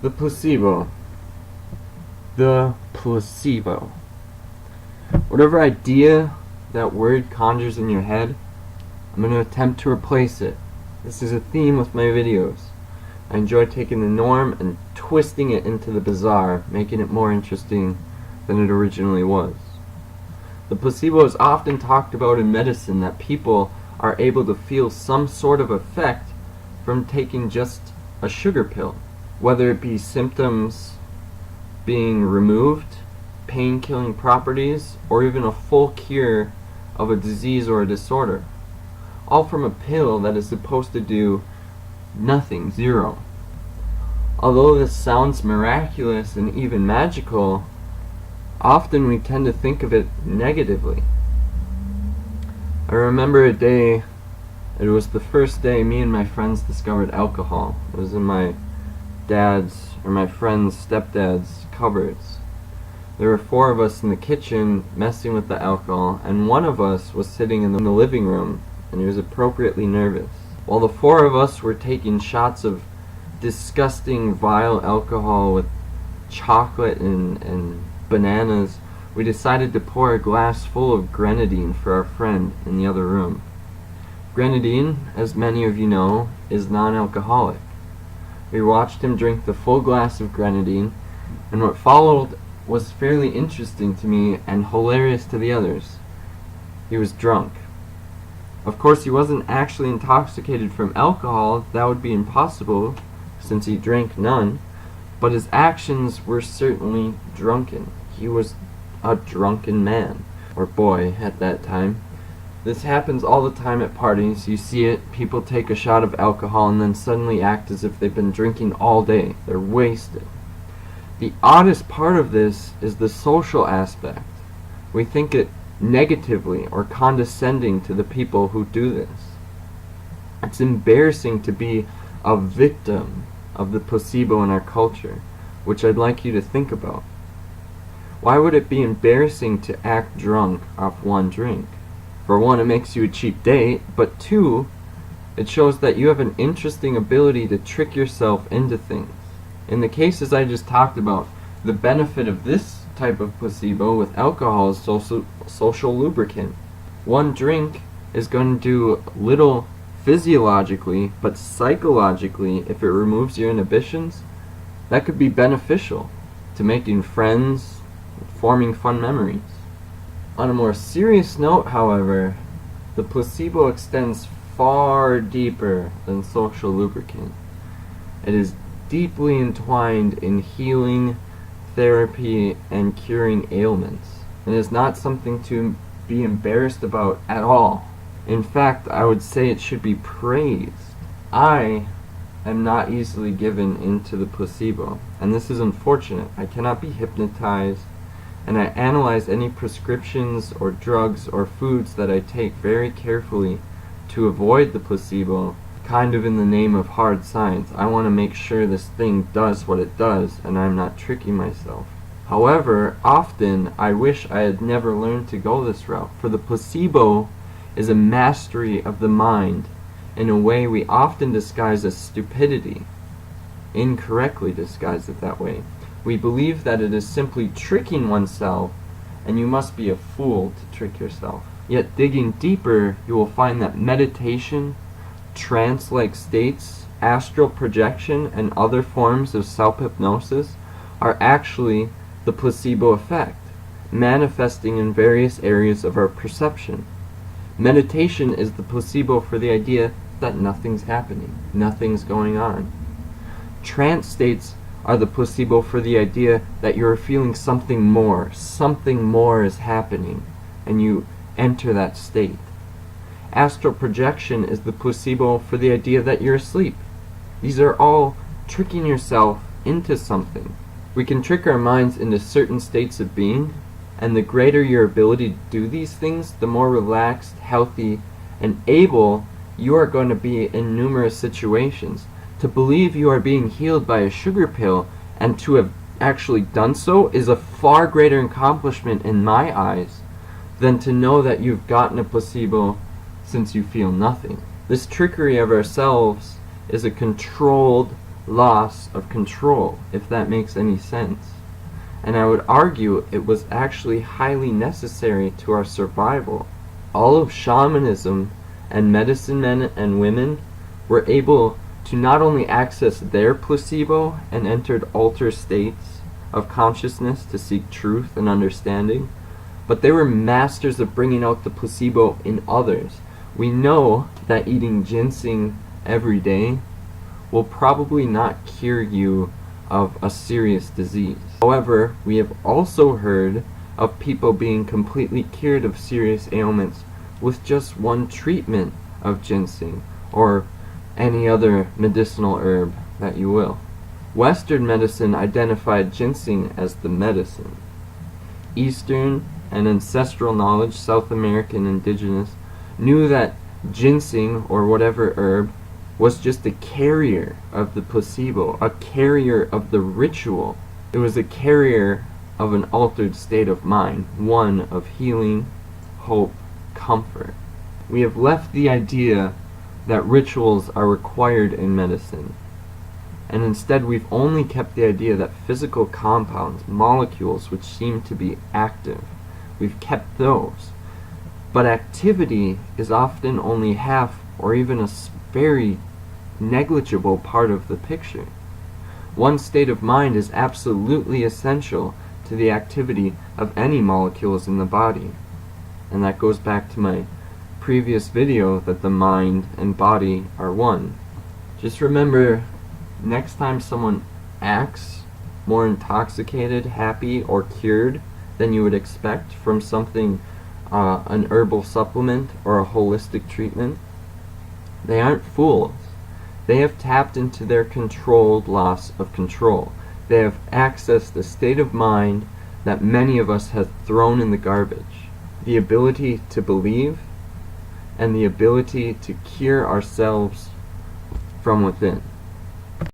The placebo. The placebo. Whatever idea that word conjures in your head, I'm going to attempt to replace it. This is a theme with my videos. I enjoy taking the norm and twisting it into the bizarre, making it more interesting than it originally was. The placebo is often talked about in medicine, that people are able to feel some sort of effect from taking just a sugar pill, whether it be symptoms being removed, pain-killing properties, or even a full cure of a disease or a disorder. All from a pill that is supposed to do nothing, zero. Although this sounds miraculous and even magical, often we tend to think of it negatively. I remember a day, it was the first day me and my friends discovered alcohol. It was in my dad's, or my friend's stepdad's cupboards. There were 4 of us in the kitchen messing with the alcohol, and one of us was sitting in the living room, and he was appropriately nervous. While the 4 of us were taking shots of disgusting, vile alcohol with chocolate and bananas, we decided to pour a glass full of grenadine for our friend in the other room. Grenadine, as many of you know, is non-alcoholic. We watched him drink the full glass of grenadine, and what followed was fairly interesting to me and hilarious to the others. He was drunk. Of course, he wasn't actually intoxicated from alcohol. That would be impossible, since he drank none, but his actions were certainly drunken. He was a drunken man, or boy at that time. This happens all the time at parties. You see it, people take a shot of alcohol and then suddenly act as if they've been drinking all day. They're wasted. The oddest part of this is the social aspect. We think it negatively or condescending to the people who do this. It's embarrassing to be a victim of the placebo in our culture, which I'd like you to think about. Why would it be embarrassing to act drunk off one drink? For one, it makes you a cheap date, but 2, it shows that you have an interesting ability to trick yourself into things. In the cases I just talked about, the benefit of this type of placebo with alcohol is social lubricant. One drink is going to do little physiologically, but psychologically, if it removes your inhibitions, that could be beneficial to making friends, forming fun memories. On a more serious note, however, the placebo extends far deeper than social lubricant. It is deeply entwined in healing, therapy, and curing ailments. It is not something to be embarrassed about at all. In fact, I would say it should be praised. I am not easily given into the placebo, and this is unfortunate. I cannot be hypnotized, and I analyze any prescriptions or drugs or foods that I take very carefully to avoid the placebo, kind of in the name of hard science. I want to make sure this thing does what it does, and I'm not tricking myself. However, often I wish I had never learned to go this route, for the placebo is a mastery of the mind in a way we often disguise as stupidity, incorrectly disguise it that way. We believe that it is simply tricking oneself, and you must be a fool to trick yourself. Yet digging deeper, you will find that meditation, trance-like states, astral projection, and other forms of self-hypnosis are actually the placebo effect, manifesting in various areas of our perception. Meditation is the placebo for the idea that nothing's happening, nothing's going on. Trance states are the placebo for the idea that you're feeling something more is happening, and you enter that state. Astral projection is the placebo for the idea that you're asleep. These are all tricking yourself into something. We can trick our minds into certain states of being, and the greater your ability to do these things, the more relaxed, healthy, and able you are going to be in numerous situations. To believe you are being healed by a sugar pill and to have actually done so is a far greater accomplishment in my eyes than to know that you've gotten a placebo since you feel nothing. This trickery of ourselves is a controlled, loss of control, if that makes any sense. And I would argue it was actually highly necessary to our survival. All of shamanism and medicine men and women were able to not only access their placebo and entered altered states of consciousness to seek truth and understanding, but they were masters of bringing out the placebo in others. We know that eating ginseng every day will probably not cure you of a serious disease. However, we have also heard of people being completely cured of serious ailments with just one treatment of ginseng or any other medicinal herb that you will. Western medicine identified ginseng as the medicine. Eastern and ancestral knowledge, South American indigenous, knew that ginseng or whatever herb was just a carrier of the placebo, a carrier of the ritual. It was a carrier of an altered state of mind, one of healing, hope, comfort. We have left the idea that rituals are required in medicine, and instead we've only kept the idea that physical compounds, molecules which seem to be active, we've kept those. But activity is often only half or even a very negligible part of the picture. One state of mind is absolutely essential to the activity of any molecules in the body. And that goes back to my previous video that the mind and body are one. Just remember, next time someone acts more intoxicated, happy, or cured than you would expect from something, an herbal supplement or a holistic treatment, they aren't fools. They have tapped into their controlled loss of control. They have accessed a state of mind that many of us have thrown in the garbage. The ability to believe and the ability to cure ourselves from within.